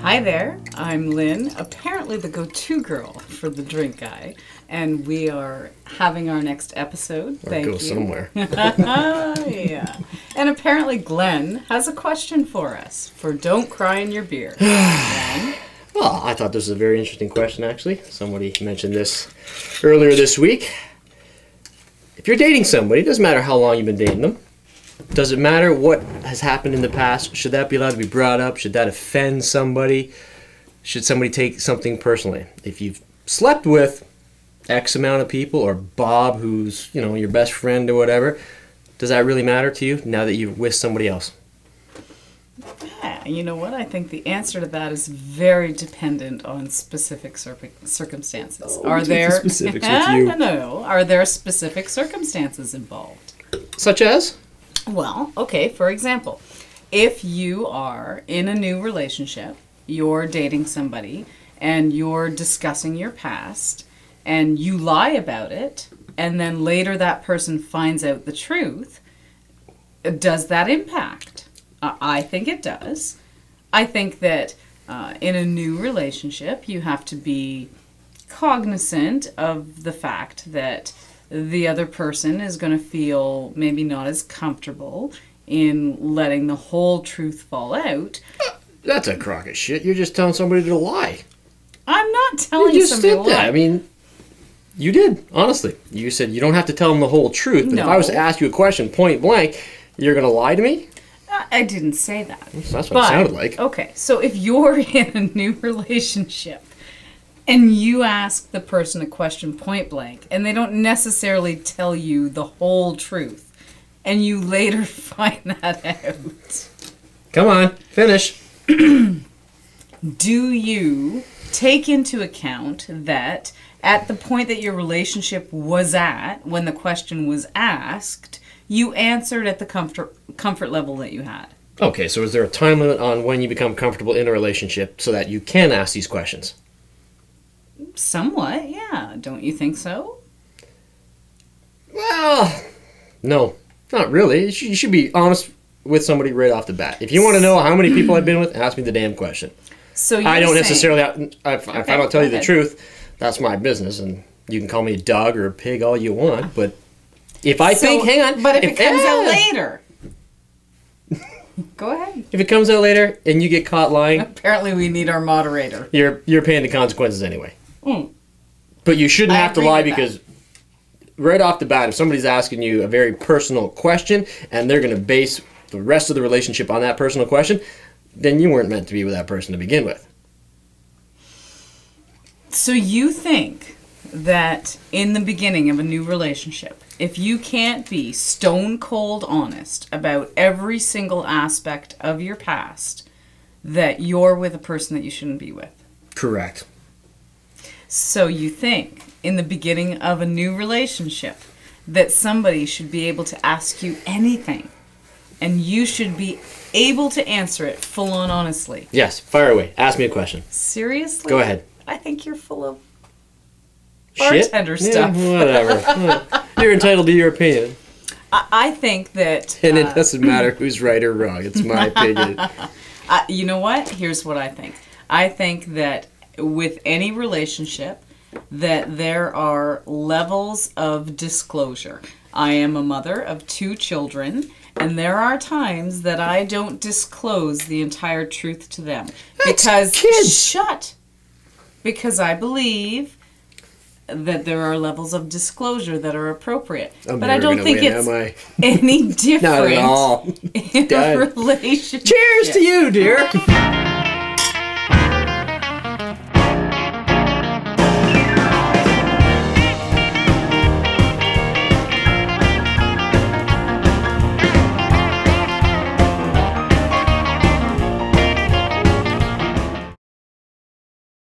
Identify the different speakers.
Speaker 1: Hi there, I'm Lynn, apparently the go-to girl for the drink guy, and we are having our next episode.
Speaker 2: Thank you. Go somewhere.
Speaker 1: Yeah. And apparently Glenn has a question for us for Don't Cry in Your Beer. Glenn?
Speaker 2: Well, I thought this was a very interesting question, actually. Somebody mentioned this earlier this week. If you're dating somebody, it doesn't matter how long you've been dating them. Does it matter what has happened in the past? Should that be allowed to be brought up? Should that offend somebody? Should somebody take something personally? If you've slept with X amount of people, or Bob, who's, you know, your best friend or whatever, does that really matter to you now that you're with somebody else?
Speaker 1: Yeah, you know what? I think the answer to that is very dependent on specific circumstances.
Speaker 2: Are there specifics with you?
Speaker 1: No. Are there specific circumstances involved?
Speaker 2: Such as?
Speaker 1: Well, okay, for example, if you are in a new relationship, you're dating somebody, and you're discussing your past, and you lie about it, and then later that person finds out the truth, does that impact? I think it does. I think that in a new relationship, you have to be cognizant of the fact that the other person is going to feel maybe not as comfortable in letting the whole truth fall out.
Speaker 2: That's a crock of shit. You're just telling somebody to lie.
Speaker 1: I'm not telling somebody to lie.
Speaker 2: I mean, you did, honestly. You said you don't have to tell them the whole truth, but if I was to ask you a question point blank, you're going to lie to me?
Speaker 1: I didn't say that.
Speaker 2: That's what it sounded like.
Speaker 1: Okay, so if you're in a new relationship, and you ask the person a question point blank, and they don't necessarily tell you the whole truth, and you later find that out.
Speaker 2: Come on, finish.
Speaker 1: Do you take into account that at the point that your relationship was at, when the question was asked, you answered at the comfort level that you had?
Speaker 2: Okay, so is there a time limit on when you become comfortable in a relationship so that you can ask these questions?
Speaker 1: Somewhat, yeah. Don't you think so?
Speaker 2: Well, no, not really. You should be honest with somebody right off the bat. If you want to know how many people I've been with, ask me the damn question. So I don't necessarily, if I don't tell you the truth, that's my business, and you can call me a dog or a pig all you want, but if I think, hang on.
Speaker 1: But if it comes out later. Go ahead.
Speaker 2: If it comes out later and you get caught lying.
Speaker 1: Apparently we need our moderator.
Speaker 2: You're paying the consequences anyway.
Speaker 1: Mm.
Speaker 2: But you shouldn't have to lie because right off the bat, if somebody's asking you a very personal question and they're going to base the rest of the relationship on that personal question, then you weren't meant to be with that person to begin with.
Speaker 1: So you think that in the beginning of a new relationship, if you can't be stone cold honest about every single aspect of your past, that you're with a person that you shouldn't be with?
Speaker 2: Correct.
Speaker 1: So you think in the beginning of a new relationship that somebody should be able to ask you anything and you should be able to answer it full on honestly?
Speaker 2: Yes, fire away. Ask me a question.
Speaker 1: Seriously?
Speaker 2: Go ahead.
Speaker 1: I think you're full of bartender stuff.
Speaker 2: Yeah, whatever. You're entitled to your opinion.
Speaker 1: I think that...
Speaker 2: And it doesn't matter who's right or wrong. It's my opinion.
Speaker 1: You know what? Here's what I think. I think that with any relationship, that there are levels of disclosure. I am a mother of 2 children, and there are times that I don't disclose the entire truth to them.
Speaker 2: That's kids.
Speaker 1: Shut! Because I believe that there are levels of disclosure that are appropriate. But I don't think it's any different
Speaker 2: Not at all.
Speaker 1: in a relationship.
Speaker 2: Cheers to you, dear.